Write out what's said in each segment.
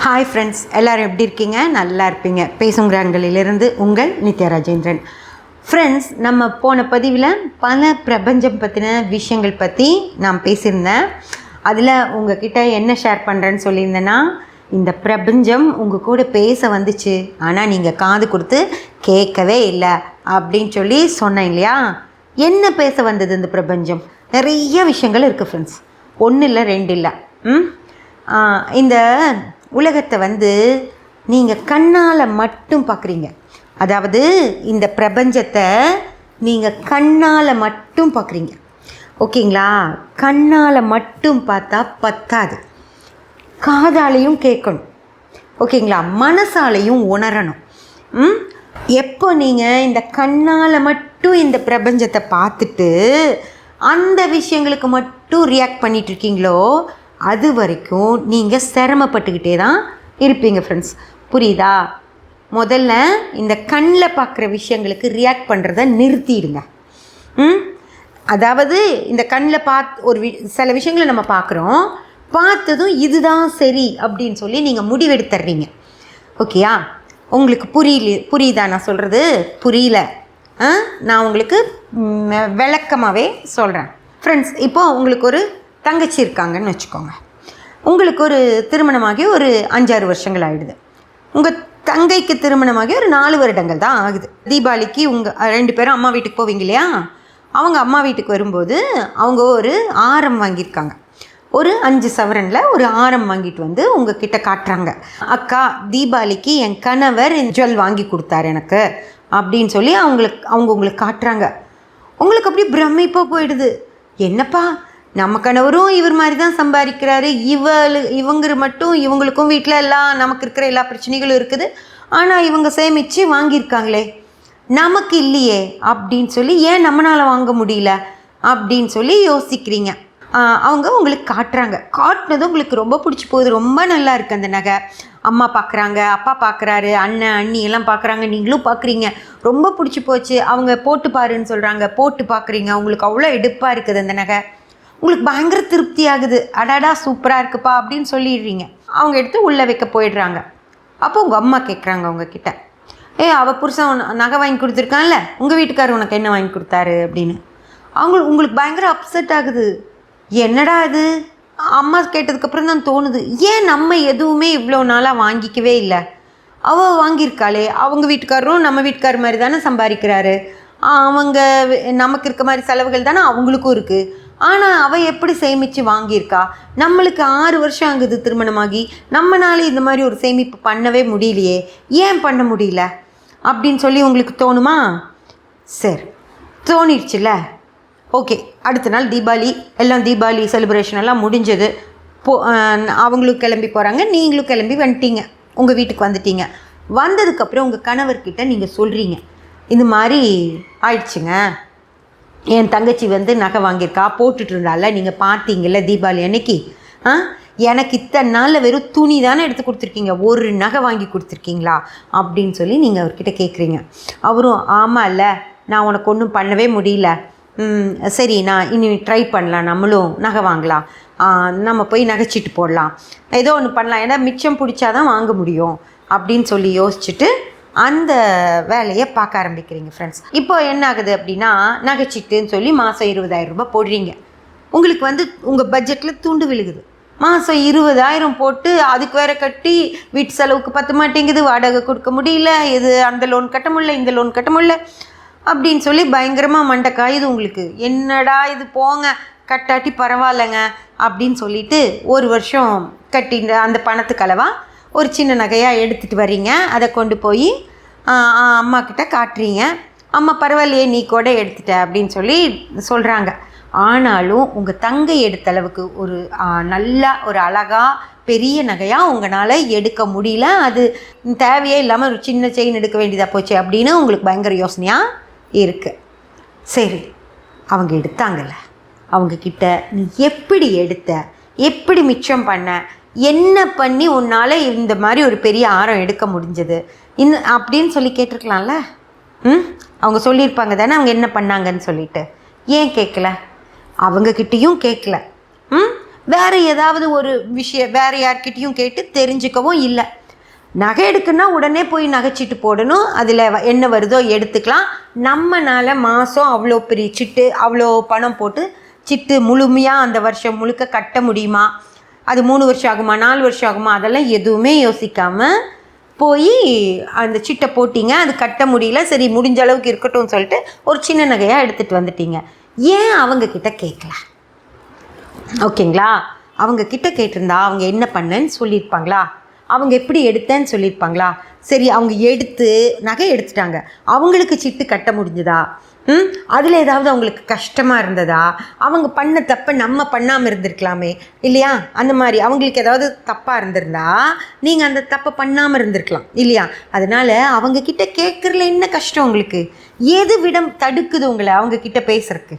Hi friends, எல்லோரும் எப்படி இருக்கீங்க? நல்லா இருப்பீங்க. பேசுங்கிறாங்களிலிருந்து உங்கள் நித்யா ராஜேந்திரன். ஃப்ரெண்ட்ஸ், நம்ம போன பதிவில் பல பிரபஞ்சம் பற்றின விஷயங்கள் பற்றி நான் பேசியிருந்தேன். அதில் உங்ககிட்ட என்ன ஷேர் பண்ணுறேன்னு சொல்லியிருந்தேன்னா, இந்த பிரபஞ்சம் உங்கள் கூட பேச வந்துச்சு, ஆனால் நீங்கள் காது கொடுத்து கேட்கவே இல்லை அப்படின்னு சொல்லி சொன்னேன் இல்லையா? என்ன பேச வந்தது இந்த பிரபஞ்சம்? நிறைய விஷயங்கள் இருக்குது ஃப்ரெண்ட்ஸ். ஒன்று இல்லை, ரெண்டு இல்லை. இந்த உலகத்தை நீங்கள் கண்ணால் மட்டும் பார்க்குறீங்க. அதாவது இந்த பிரபஞ்சத்தை நீங்கள் கண்ணால் மட்டும் பார்க்குறீங்க, ஓகேங்களா? கண்ணால் மட்டும் பார்த்தா பத்தாது, காதாலையும் கேட்கணும், ஓகேங்களா? மனசாலையும் உணரணும். எப்போ நீங்கள் இந்த கண்ணால் மட்டும் இந்த பிரபஞ்சத்தை பார்த்துட்டு அந்த விஷயங்களுக்கு மட்டும் ரியாக்ட் பண்ணிகிட்ருக்கீங்களோ, அது வரைக்கும் நீங்கள் சிரமப்பட்டுக்கிட்டே தான் இருப்பீங்க ஃப்ரெண்ட்ஸ். புரியுதா? முதல்ல இந்த கண்ணில் பார்க்குற விஷயங்களுக்கு ரியாக்ட் பண்ணுறத நிறுத்திடுங்க. அதாவது இந்த கண்ணில் சில விஷயங்களை நம்ம பார்க்குறோம், பார்த்ததும் இதுதான் சரி அப்படின்னு சொல்லி நீங்கள் முடிவெடுத்துடுறீங்க. ஓகேயா? உங்களுக்கு புரியுதா நான் சொல்கிறது? புரியல, நான் உங்களுக்கு விளக்கமாகவே சொல்கிறேன். ஃப்ரெண்ட்ஸ், இப்போது உங்களுக்கு ஒரு தங்கச்சி இருக்காங்கன்னு வச்சுக்கோங்க. உங்களுக்கு ஒரு திருமணமாகி ஒரு 5-6 வருஷங்கள் ஆகிடுது. உங்கள் தங்கைக்கு திருமணமாகி ஒரு 4 வருடங்கள் தான் ஆகுது. தீபாவளிக்கு உங்கள் 2 பேரும் அம்மா வீட்டுக்கு போவீங்க இல்லையா? அவங்க அம்மா வீட்டுக்கு வரும்போது அவங்க ஒரு ஆரம் வாங்கியிருக்காங்க. ஒரு 5 சவரனில் ஒரு ஆரம் வாங்கிட்டு உங்கள் கிட்ட காட்டுறாங்க. அக்கா, தீபாவளிக்கு என் கணவர் ஜுவல் வாங்கி கொடுத்தாரு எனக்கு அப்படின்னு சொல்லி அவங்க உங்களுக்கு காட்டுறாங்க. உங்களுக்கு அப்படியே பிரமிப்பாக போயிடுது. என்னப்பா, நம்ம கணவரும் இவர் மாதிரி தான் சம்பாதிக்கிறாரு, இவங்க மட்டும் இவங்களுக்கும் வீட்டில் நமக்கு இருக்கிற எல்லா பிரச்சனைகளும் இருக்குது, ஆனால் இவங்க சேமித்து வாங்கியிருக்காங்களே, நமக்கு இல்லையே அப்படின்னு சொல்லி, ஏன் நம்மளால் வாங்க முடியல அப்படின்னு சொல்லி யோசிக்கிறீங்க. அவங்க உங்களுக்கு காட்டுறாங்க. காட்டினதும் உங்களுக்கு ரொம்ப பிடிச்சி போகுது. ரொம்ப நல்லா இருக்குது அந்த நகை. அம்மா பார்க்குறாங்க, அப்பா பார்க்குறாரு, அண்ணன் அண்ணி எல்லாம் பார்க்குறாங்க, நீங்களும் பார்க்குறீங்க. ரொம்ப பிடிச்சி போச்சு. அவங்க போட்டு பாருன்னு சொல்கிறாங்க, போட்டு பார்க்குறீங்க. உங்களுக்கு அவ்வளோ எடுப்பாக இருக்குது அந்த நகை. உங்களுக்கு பயங்கர திருப்தி ஆகுது. அடாடா, சூப்பராக இருக்குப்பா அப்படின்னு சொல்லிடுறீங்க. அவங்க எடுத்து உள்ளே வைக்க போயிடுறாங்க. அப்போ உங்கள் அம்மா கேட்குறாங்க உங்ககிட்ட, அவள் புருஷன் நகை வாங்கி கொடுத்துருக்கான்ல, உங்கள் வீட்டுக்காரர் உனக்கு என்ன வாங்கி கொடுத்தாரு அப்படின்னு. உங்களுக்கு பயங்கர அப்செட் ஆகுது. என்னடா இது? அம்மா கேட்டதுக்கப்புறம் தான் தோணுது, ஏன் நம்ம எதுவுமே இவ்வளோ நாளாக வாங்கிக்கவே இல்லை? அவள் வாங்கியிருக்காளே, அவங்க வீட்டுக்காரரும் நம்ம வீட்டுக்காரர் மாதிரி தானே சம்பாதிக்கிறாரு, அவங்க நமக்கு இருக்க மாதிரி செலவுகள் தானே அவங்களுக்கும் இருக்குது. ஆனால் அவள் எப்படி சேமித்து வாங்கியிருக்கா? நம்மளுக்கு 6 வருஷம் ஆகுது திருமணமாகி, நம்மளால இந்த மாதிரி ஒரு சேமிப்பு பண்ணவே முடியலையே, ஏன் பண்ண முடியல அப்படின்னு சொல்லி உங்களுக்கு தோணுமா? சரி, தோணிடுச்சுல்ல. ஓகே, அடுத்த நாள் தீபாவளி, எல்லாம் தீபாவளி செலிப்ரேஷன் எல்லாம் முடிஞ்சது. அவங்களும் கிளம்பி போகிறாங்க, நீங்களும் கிளம்பி வந்துட்டீங்க, உங்கள் வீட்டுக்கு வந்துட்டீங்க. வந்ததுக்கப்புறம் உங்கள் கணவர்கிட்ட நீங்கள் சொல்கிறீங்க, இது மாதிரி ஆயிடுச்சுங்க, என் தங்கச்சி நகை வாங்கியிருக்கா, போட்டுட்டு இருந்தால, நீங்கள் பார்த்தீங்கல்ல தீபாவளி அன்னைக்கு, எனக்கு இத்தனை நாளில் வெறும் துணி தானே எடுத்து கொடுத்துருக்கீங்க, ஒரு நகை வாங்கி கொடுத்துருக்கீங்களா அப்படின்னு சொல்லி நீங்கள் அவர்கிட்ட கேட்குறீங்க. அவரும், ஆமாம் இல்லை, நான் உனக்கு ஒன்றும் பண்ணவே முடியல, சரி நான் இனி ட்ரை பண்ணலாம், நம்மளும் நகை வாங்கலாம், நம்ம போய் நகைச்சிட்டு போடலாம், ஏதோ ஒன்று பண்ணலாம், ஏன்னா மிச்சம் பிடிச்சாதான் வாங்க முடியும் அப்படின்னு சொல்லி யோசிச்சுட்டு அந்த வேலையை பார்க்க ஆரம்பிக்கிறீங்க ஃப்ரெண்ட்ஸ். இப்போ என்ன ஆகுது அப்படின்னா, நகைச்சிட்டுன்னு சொல்லி மாதம் 20,000 ரூபாய் போடுறீங்க. உங்களுக்கு உங்கள் பட்ஜெட்டில் துண்டு விழுகுது. மாதம் 20,000 போட்டு அதுக்கு வேறு கட்டி வீட்டு செலவுக்கு பற்ற மாட்டேங்குது, வாடகை கொடுக்க முடியல, இது அந்த லோன் கட்ட முடியல, இந்த லோன் கட்ட முடியல அப்படின்னு சொல்லி பயங்கரமாக மண்டை காயுது உங்களுக்கு. என்னடா இது, போங்க, கட்டாட்டி பரவாயில்லைங்க அப்படின்னு சொல்லிட்டு 1 வருஷம் கட்டின்ற அந்த பணத்துக்கு அளவாக ஒரு சின்ன நகையாக எடுத்துகிட்டு வர்றீங்க. அதை கொண்டு போய் அம்மா கிட்ட காட்டுறீங்க. அம்மா, பரவாயில்லையே, நீ கூட எடுத்துட்ட அப்படின்னு சொல்லி சொல்கிறாங்க. ஆனாலும் உங்கள் தங்கை எடுத்த அளவுக்கு ஒரு நல்லா ஒரு அழகாக பெரிய நகையாக உங்களால் எடுக்க முடியல. அது தேவையே இல்லாமல் ஒரு சின்ன செயின் எடுக்க வேண்டியதாக போச்சு அப்படின்னு உங்களுக்கு பயங்கர யோசனையாக இருக்குது. சரி, அவங்க எடுத்தாங்கல்ல, அவங்கக்கிட்ட நீ எப்படி எடுத்த, எப்படி மிச்சம் பண்ண, என்ன பண்ணி உன்னால் இந்த மாதிரி ஒரு பெரிய ஆரம் எடுக்க முடிஞ்சது அப்படின்னு சொல்லி கேட்டிருக்கலாம்ல. அவங்க சொல்லியிருப்பாங்க தானே அவங்க என்ன பண்ணாங்கன்னு சொல்லிட்டு. ஏன் கேட்கல? அவங்கக்கிட்டேயும் கேட்கல. வேறு ஏதாவது ஒரு விஷயம் வேறு யார்கிட்டையும் கேட்டு தெரிஞ்சுக்கவும் இல்லை. நகை எடுக்குன்னா உடனே போய் நகைச்சீட்டு போடணும், அதில் என்ன வருதோ எடுத்துக்கலாம். நம்மளால் மாதம் அவ்வளோ பெரிய சிட்டு அவ்வளோ பணம் போட்டு சிட்டு முழுமையாக அந்த வருஷம் முழுக்க கட்ட முடியுமா, அது 3 வருஷம் ஆகுமா 4 வருஷம் ஆகுமா, அதெல்லாம் எதுவுமே யோசிக்காமல் போய் அந்த சிட்டை போட்டிங்க, அது கட்ட முடியல, சரி முடிஞ்ச அளவுக்கு இருக்கட்டும்னு சொல்லிட்டு ஒரு சின்ன நகையாக எடுத்துகிட்டு வந்துட்டீங்க. ஏன் அவங்கக்கிட்ட கேட்கல? ஓகேங்களா? அவங்கக்கிட்ட கேட்டிருந்தா அவங்க என்ன பண்ணேன்னு சொல்லியிருப்பாங்களா, அவங்க எப்படி எடுத்தேன்னு சொல்லியிருப்பாங்களா? சரி, அவங்க எடுத்து நகை எடுத்துட்டாங்க, அவங்களுக்கு சிட்டு கட்ட முடிஞ்சுதா? அதில் ஏதாவது அவங்களுக்கு கஷ்டமாக இருந்ததா? அவங்க பண்ண தப்பை நம்ம பண்ணாமல் இருந்திருக்கலாமே இல்லையா? அந்த மாதிரி அவங்களுக்கு ஏதாவது தப்பாக இருந்திருந்தா நீங்கள் அந்த தப்பை பண்ணாமல் இருந்திருக்கலாம் இல்லையா? அதனால் அவங்கக்கிட்ட கேட்குறதுல என்ன கஷ்டம் உங்களுக்கு? எது விடம் தடுக்குது உங்களை அவங்கக்கிட்ட பேசுகிறதுக்கு?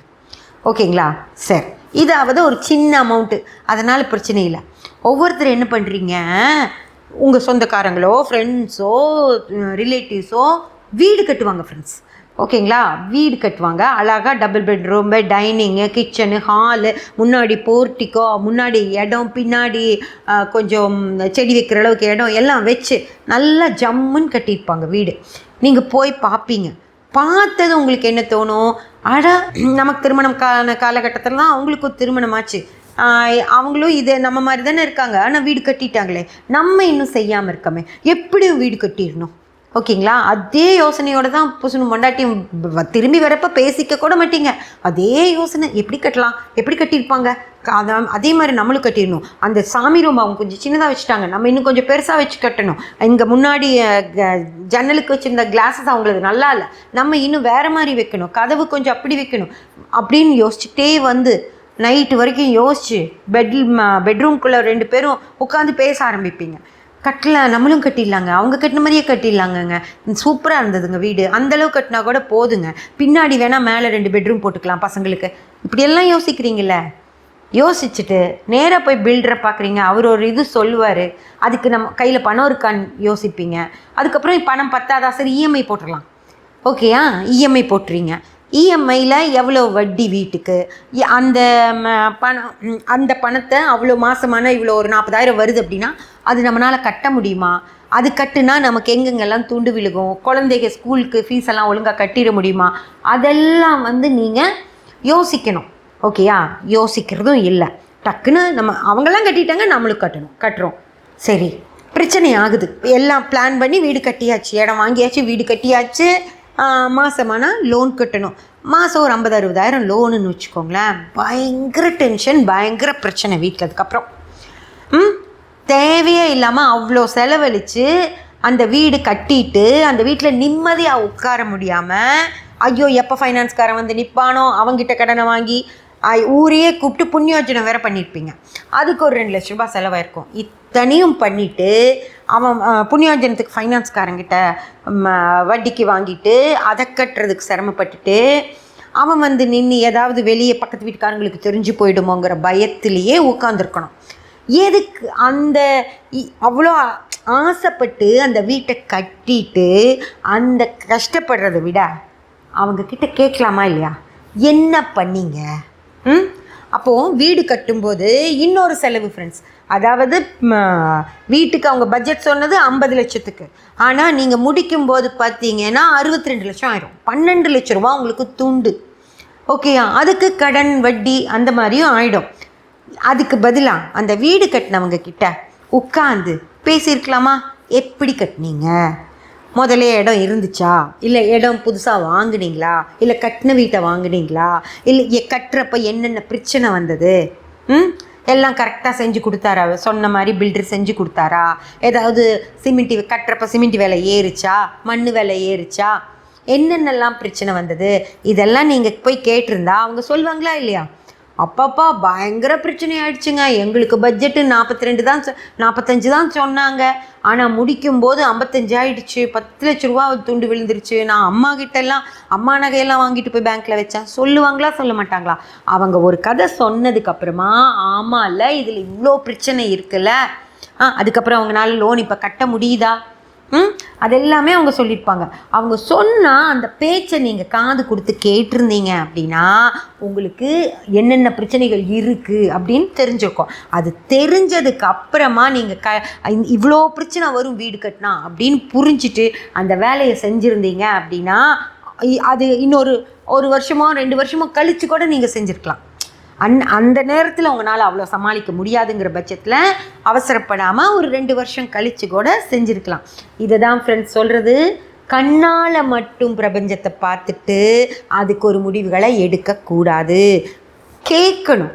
ஓகேங்களா? சரி, இதாவது ஒரு சின்ன அமௌண்ட்டு, அதனால் பிரச்சனை இல்லை. ஒவ்வொருத்தர் என்ன பண்ணுறீங்க, உங்கள் சொந்தக்காரங்களோ ஃப்ரெண்ட்ஸோ ரிலேட்டிவ்ஸோ வீடு கட்டுவாங்க ஃப்ரெண்ட்ஸ். ஓகேங்களா? வீடு கட்டுவாங்க, அழகாக double bedroom, dining, kitchen, hall, முன்னாடி போர்ட்டிக்கோ, முன்னாடி இடம், பின்னாடி கொஞ்சம் செடி வைக்கிற அளவுக்கு இடம் எல்லாம் வச்சு நல்லா ஜம்முன்னு கட்டியிருப்பாங்க வீடு. நீங்கள் போய் பார்ப்பீங்க. பார்த்தது உங்களுக்கு என்ன தோணும்? நமக்கு திருமணம் காலகட்டத்தில் தான் அவங்களுக்கும் திருமணமாச்சு, அவங்களும் இது நம்ம மாதிரி தானே இருக்காங்க, ஆனால் வீடு கட்டிட்டாங்களே, நம்ம இன்னும் செய்யாமல் இருக்கமே, எப்படியும் வீடு கட்டிடணும். ஓகேங்களா? அதே யோசனையோடு தான் புதுசு பொண்டாட்டியும் திரும்பி வரப்போ பேசிக்க கூட மாட்டீங்க. அதே யோசனை, எப்படி கட்டலாம், எப்படி கட்டியிருப்பாங்க, அதே மாதிரி நம்மளும் கட்டிடணும். அந்த சாமி ரூம் அவங்க கொஞ்சம் சின்னதாக வச்சுட்டாங்க, நம்ம இன்னும் கொஞ்சம் பெருசாக வச்சு கட்டணும். இங்கே முன்னாடி ஜன்னலுக்கு வச்சுருந்த கிளாஸஸ் அவங்களுக்கு நல்லா இல்லை, நம்ம இன்னும் வேறு மாதிரி வைக்கணும், கதவு கொஞ்சம் அப்படி வைக்கணும் அப்படின்னு யோசிச்சுட்டே வந்து நைட்டு வரைக்கும் யோசிச்சு பெட்ரூம்குள்ளே 2 பேரும் உட்காந்து பேச ஆரம்பிப்பீங்க. நம்மளும் கட்டிடலாங்க, அவங்க கட்டின மாதிரியே கட்டிடலாங்கங்க, சூப்பராக இருந்ததுங்க வீடு, அந்தளவு கட்டினா கூட போதுங்க, பின்னாடி வேணால் மேலே 2 பெட்ரூம் போட்டுக்கலாம் பசங்களுக்கு, இப்படியெல்லாம் யோசிக்கிறீங்கள? யோசிச்சுட்டு நேராக போய் பில்டரை பார்க்குறீங்க, அவர் ஒரு இது சொல்லுவார், அதுக்கு நம்ம கையில் பணம் இருக்கான்னு யோசிப்பீங்க. அதுக்கப்புறம் பணம் பத்தாதா, சரி இஎம்ஐ போட்டுடலாம். ஓகேயா? இஎம்ஐ போட்டுறீங்க. இஎம்ஐயில் எவ்வளோ வட்டி வீட்டுக்கு, அந்த பணத்தை அவ்வளோ மாதமான இவ்வளோ ஒரு 40,000 வருது அப்படின்னா அது நம்மளால் கட்ட முடியுமா? அது கட்டுனா நமக்கு எங்கெங்கெல்லாம் துண்டு விழுகும், குழந்தைங்க ஸ்கூலுக்கு ஃபீஸ் எல்லாம் ஒழுங்காக கட்டிட முடியுமா? அதெல்லாம் நீங்கள் யோசிக்கணும். ஓகேயா? யோசிக்கிறதும் இல்லை, டக்குன்னு அவங்கெல்லாம் கட்டிட்டாங்க, நம்மளும் கட்டுறோம். சரி, பிரச்சனை ஆகுது, எல்லாம் பிளான் பண்ணி வீடு கட்டியாச்சு, இடம் வாங்கியாச்சு, வீடு கட்டியாச்சு, மாதமானால் லோன் கட்டணும். மாதம் ஒரு 50,000-60,000 லோனுன்னு வச்சுக்கோங்களேன். பயங்கர டென்ஷன், பயங்கர பிரச்சனை வீட்டில். அதுக்கப்புறம் தேவையே இல்லாமல் அவ்வளோ செலவழித்து அந்த வீடு கட்டிட்டு அந்த வீட்டில் நிம்மதியாக உட்கார முடியாமல், ஐயோ எப்போ ஃபைனான்ஸ்காரன் வந்து நிற்பானோ, அவங்ககிட்ட கடனை வாங்கி ஊரையே கூப்பிட்டு புண்ணியோஜனை வேறு பண்ணியிருப்பீங்க, அதுக்கு ஒரு 2 லட்ச ரூபா செலவாயிருக்கும். இத்தனையும் பண்ணிவிட்டு அவன் புண்ணியோஜனத்துக்கு ஃபைனான்ஸ்காரங்கிட்ட வட்டிக்கு வாங்கிட்டு அதை கட்டுறதுக்கு சிரமப்பட்டுட்டு அவன் வந்து நின்று ஏதாவது வெளியே பக்கத்து வீட்டுக்காரங்களுக்கு தெரிஞ்சு போயிடுமோங்கிற பயத்திலேயே உட்காந்துருக்கணும். எதுக்கு அவ்வளோ ஆசைப்பட்டு அந்த வீட்டை கட்டிட்டு அந்த கஷ்டப்படுறதை விட அவங்கக்கிட்ட கேட்கலாமா இல்லையா, என்ன பண்ணீங்க? அப்போது வீடு கட்டும்போது இன்னொரு செலவு ஃப்ரெண்ட்ஸ், அதாவது வீட்டுக்கு அவங்க பட்ஜெட் சொன்னது 50 லட்சத்துக்கு, ஆனால் நீங்கள் முடிக்கும்போது பார்த்தீங்கன்னா 62 லட்சம் ஆயிரும். 12 லட்ச ரூபா உங்களுக்கு துண்டு. ஓகேயா? அதுக்கு கடன் வட்டி அந்த மாதிரியும் ஆகிடும். அதுக்கு பதிலாக அந்த வீடு கட்டினவங்க கிட்ட உட்காந்து பேசியிருக்கலாமா? எப்படி கட்டினீங்க, முதலே இடம் இருந்துச்சா, இல்லை இடம் புதுசாக வாங்கினீங்களா, இல்லை கட்டின வீட்டை வாங்கினீங்களா, இல்லை கட்டுறப்ப என்னென்ன பிரச்சனை வந்தது, எல்லாம் கரெக்டாக செஞ்சு கொடுத்தாரா, சொன்ன மாதிரி பில்டர் செஞ்சு கொடுத்தாரா, ஏதாவது கட்டுறப்ப சிமெண்ட் விலை ஏறிச்சா, மண் விலை ஏறிச்சா, என்னென்னலாம் பிரச்சனை வந்தது, இதெல்லாம் நீங்கள் போய் கேட்டிருந்தா அவங்க சொல்லுவாங்களா இல்லையா? அப்பப்பா பயங்கர பிரச்சனை ஆயிடுச்சுங்க, எங்களுக்கு பட்ஜெட்டு 45 தான் சொன்னாங்க, ஆனால் முடிக்கும்போது 55 ஆகிடுச்சு, 10 லட்ச ரூபா துண்டு விழுந்துருச்சு, நான் அம்மா நகையெல்லாம் வாங்கிட்டு போய் பேங்க்கில் வச்சேன், சொல்லுவாங்களா சொல்ல மாட்டாங்களா? அவங்க ஒரு கதை சொன்னதுக்கப்புறமா ஆமாம்ல இதில் இவ்வளோ பிரச்சனை இருக்குல்ல, அதுக்கப்புறம் அவங்களால லோன் இப்போ கட்ட முடியுதா? அதெல்லாமே அவங்க சொல்லியிருப்பாங்க. அவங்க சொன்னால் அந்த பேச்சை நீங்கள் காது கொடுத்து கேட்டிருந்தீங்க அப்படின்னா உங்களுக்கு என்னென்ன பிரச்சனைகள் இருக்குது அப்படின்னு தெரிஞ்சிருக்கும். அது தெரிஞ்சதுக்கு அப்புறமா நீங்கள் இவ்வளோ பிரச்சனை வரும் வீடு கட்டினா அப்படின்னு புரிஞ்சுட்டு அந்த வேலையை செஞ்சுருந்தீங்க அப்படின்னா அது இன்னொரு 1 வருஷமோ 2 வருஷமோ கழித்து கூட நீங்கள் செஞ்சுருக்கலாம். அந்த நேரத்தில் உங்களால் அவ்வளோ சமாளிக்க முடியாதுங்கிற பட்சத்தில் அவசரப்படாமல் ஒரு 2 வருஷம் கழித்து கூட செஞ்சுருக்கலாம். இதை தான் ஃப்ரெண்ட்ஸ் சொல்கிறது, கண்ணால் மட்டும் பிரபஞ்சத்தை பார்த்துட்டு அதுக்கு ஒரு முடிவுகளை எடுக்கக்கூடாது. கேட்கணும்.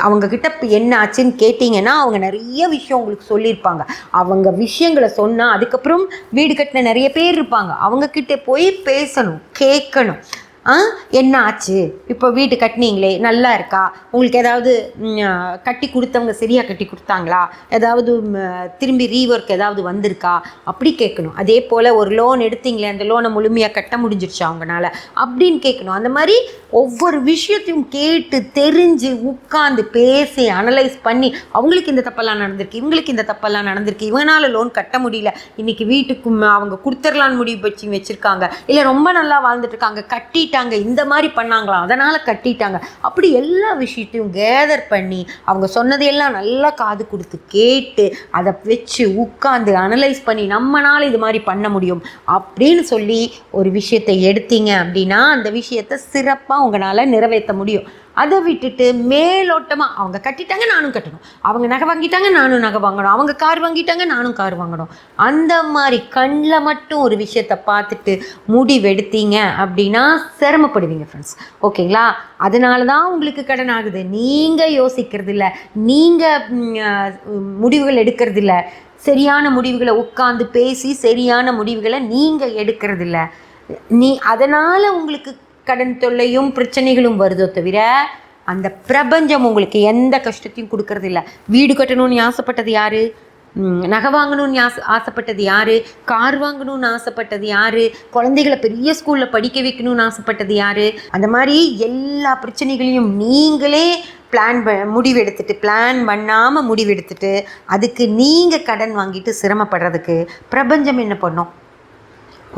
அவங்கக்கிட்ட என்ன ஆச்சுன்னு கேட்டிங்கன்னா அவங்க நிறைய விஷயம் உங்களுக்கு சொல்லியிருப்பாங்க. அவங்க விஷயங்களை சொன்னால் அதுக்கப்புறம் வீடு கட்டின நிறைய பேர் இருப்பாங்க. அவங்கக்கிட்ட போய் பேசணும், கேட்கணும். என்ன ஆச்சு, இப்போ வீடு கட்டினீங்களே நல்லா இருக்கா, உங்களுக்கு ஏதாவது கட்டி கொடுத்தவங்க சரியாக கட்டி கொடுத்தாங்களா, ஏதாவது திரும்பி ரீஒர்க் ஏதாவது வந்திருக்கா அப்படி கேட்கணும். அதே போல் ஒரு லோன் எடுத்தீங்களே அந்த லோனை முழுமையாக கட்ட முடிஞ்சிருச்சா அவங்களால அப்படின்னு கேட்கணும். அந்த மாதிரி ஒவ்வொரு விஷயத்தையும் கேட்டு தெரிஞ்சு உட்காந்து பேசி அனலைஸ் பண்ணி அவங்களுக்கு இந்த தப்பெல்லாம் நடந்திருக்கு, இவங்களுக்கு இந்த தப்பெல்லாம் நடந்திருக்கு, இவங்களால லோன் கட்ட முடியல, இன்றைக்கி வீட்டுக்கு அவங்க கொடுத்துடலான்னு முடிவு வச்சுருக்காங்க, இல்லை ரொம்ப நல்லா வாழ்ந்துட்டுருக்காங்க, கட்டிட்டு இந்த மாதிரி பண்ணாங்களா அதனால் கட்டிட்டாங்க, அப்படி எல்லா விஷயத்தையும் கேதர் பண்ணி அவங்க சொன்னதையெல்லாம் நல்லா காது கொடுத்து கேட்டு அதை வச்சு உட்காந்து அனலைஸ் பண்ணி நம்மளால் இது மாதிரி பண்ண முடியும் அப்படின்னு சொல்லி ஒரு விஷயத்தை எடுத்தீங்க அப்படின்னா அந்த விஷயத்தை சிறப்பாக உங்களால் நிறைவேற்ற முடியும். அதை விட்டுட்டு மேலோட்டமாக அவங்க கட்டிட்டாங்க நானும் கட்டணும், அவங்க நகை வாங்கிட்டாங்க நானும் நகை வாங்கணும், அவங்க கார் வாங்கிட்டாங்க நானும் கார் வாங்கணும், அந்த மாதிரி கண்ணில் மட்டும் ஒரு விஷயத்தை பார்த்துட்டு முடிவெடுத்தீங்க அப்படின்னா சிரமப்படுவீங்க ஃப்ரெண்ட்ஸ். ஓகேங்களா? அதனால தான் உங்களுக்கு கடன் ஆகுது. நீங்கள் யோசிக்கிறது இல்லை, நீங்கள் முடிவுகள் எடுக்கிறது இல்லை, சரியான முடிவுகளை உட்காந்து பேசி சரியான முடிவுகளை நீங்கள் எடுக்கிறதில்ல. அதனால் உங்களுக்கு கடன் தொல்லையும் பிரச்சனைகளும் வருதோ தவிர அந்த பிரபஞ்சம் உங்களுக்கு எந்த கஷ்டத்தையும் கொடுக்கறது இல்லை. வீடு கட்டணும்னு ஆசைப்பட்டது யார்? நகை வாங்கணும்னு ஆசைப்பட்டது யார்? கார் வாங்கணும்னு ஆசைப்பட்டது யார்? குழந்தைகளை பெரிய ஸ்கூலில் படிக்க வைக்கணும்னு ஆசைப்பட்டது யார்? அந்த மாதிரி எல்லா பிரச்சனைகளையும் நீங்களே பிளான் பண்ணாமல் முடிவெடுத்துட்டு அதுக்கு நீங்கள் கடன் வாங்கிட்டு சிரமப்படுறதுக்கு பிரபஞ்சம் என்ன பண்ணும்?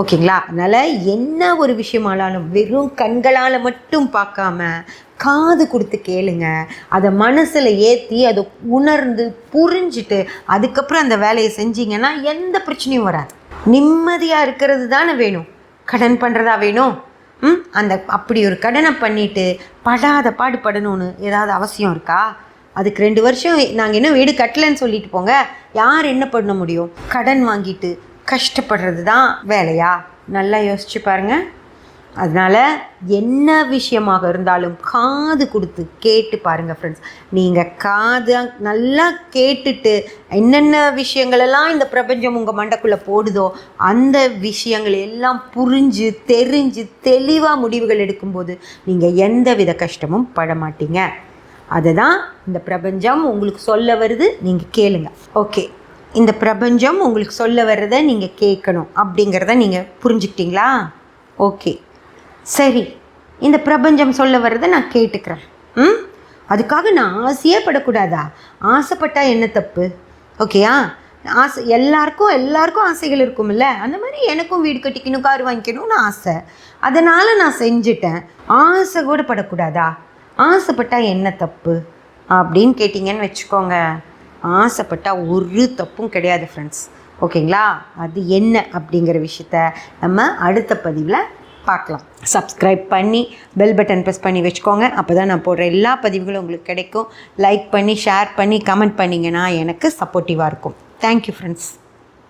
ஓகேங்களா? அதனால் என்ன ஒரு விஷயமானாலும் வெறும் கண்களால் மட்டும் பார்க்காம காது கொடுத்து கேளுங்க, அதை மனசில் ஏற்றி அதை உணர்ந்து புரிஞ்சுட்டு அதுக்கப்புறம் அந்த வேலையை செஞ்சீங்கன்னா எந்த பிரச்சனையும் வராது. நிம்மதியாக இருக்கிறது தானே வேணும், கடன் பண்ணுறதா வேணும்? அப்படி ஒரு கடனை பண்ணிவிட்டு படாத பாடுபடணும்னு ஏதாவது அவசியம் இருக்கா? அதுக்கு 2 வருஷம் நாங்கள் இன்னும் வீடு கட்டலைன்னு சொல்லிட்டு போங்க, யார் என்ன பண்ண முடியும்? கடன் வாங்கிட்டு கஷ்டப்படுறது தான் வேலையா? நல்லா யோசிச்சு பாருங்கள். அதனால் என்ன விஷயமாக இருந்தாலும் காது கொடுத்து கேட்டு பாருங்கள் ஃப்ரெண்ட்ஸ். நீங்கள் காது நல்லா கேட்டுட்டு என்னென்ன விஷயங்களெல்லாம் இந்த பிரபஞ்சம் உங்கள் மண்டைக்குள்ளே போடுதோ அந்த விஷயங்கள் எல்லாம் புரிஞ்சு தெரிஞ்சு தெளிவாக முடிவுகள் எடுக்கும்போது நீங்கள் எந்த வித கஷ்டமும் பட மாட்டீங்க. அதை தான் இந்த பிரபஞ்சம் உங்களுக்கு சொல்ல வருது, நீங்கள் கேளுங்க. ஓகே, இந்த பிரபஞ்சம் உங்களுக்கு சொல்ல வர்றதை நீங்கள் கேட்கணும் அப்படிங்கிறத நீங்கள் புரிஞ்சுக்கிட்டீங்களா? ஓகே, சரி, இந்த பிரபஞ்சம் சொல்ல வர்றதை நான் கேட்டுக்கிறேன். அதுக்காக நான் ஆசையே படக்கூடாதா? ஆசைப்பட்டால் என்ன தப்பு? ஓகேயா? எல்லாருக்கும் ஆசைகள் இருக்கும்ல. அந்த மாதிரி எனக்கும் வீடு கட்டிக்கணும், கார் வாங்கிக்கணும்னு ஆசை, அதனால் நான் செஞ்சுட்டேன். ஆசை கூட படக்கூடாதா? ஆசைப்பட்டால் என்ன தப்பு அப்படின்னு கேட்டிங்கன்னு வச்சுக்கோங்க, ஆசைப்பட்டால் ஒரு தப்பும் கிடையாது ஃப்ரெண்ட்ஸ். ஓகேங்களா? அது என்ன அப்படிங்கிற விஷயத்த நம்ம அடுத்த பதிவில் பார்க்கலாம். சப்ஸ்கிரைப் பண்ணி பெல் பட்டன் ப்ரெஸ் பண்ணி வச்சுக்கோங்க, அப்போ தான் நான் போடுற எல்லா பதிவுகளும் உங்களுக்கு கிடைக்கும். லைக் பண்ணி ஷேர் பண்ணி கமெண்ட் பண்ணிங்கன்னா எனக்கு சப்போர்ட்டிவாக இருக்கும். Thank you friends.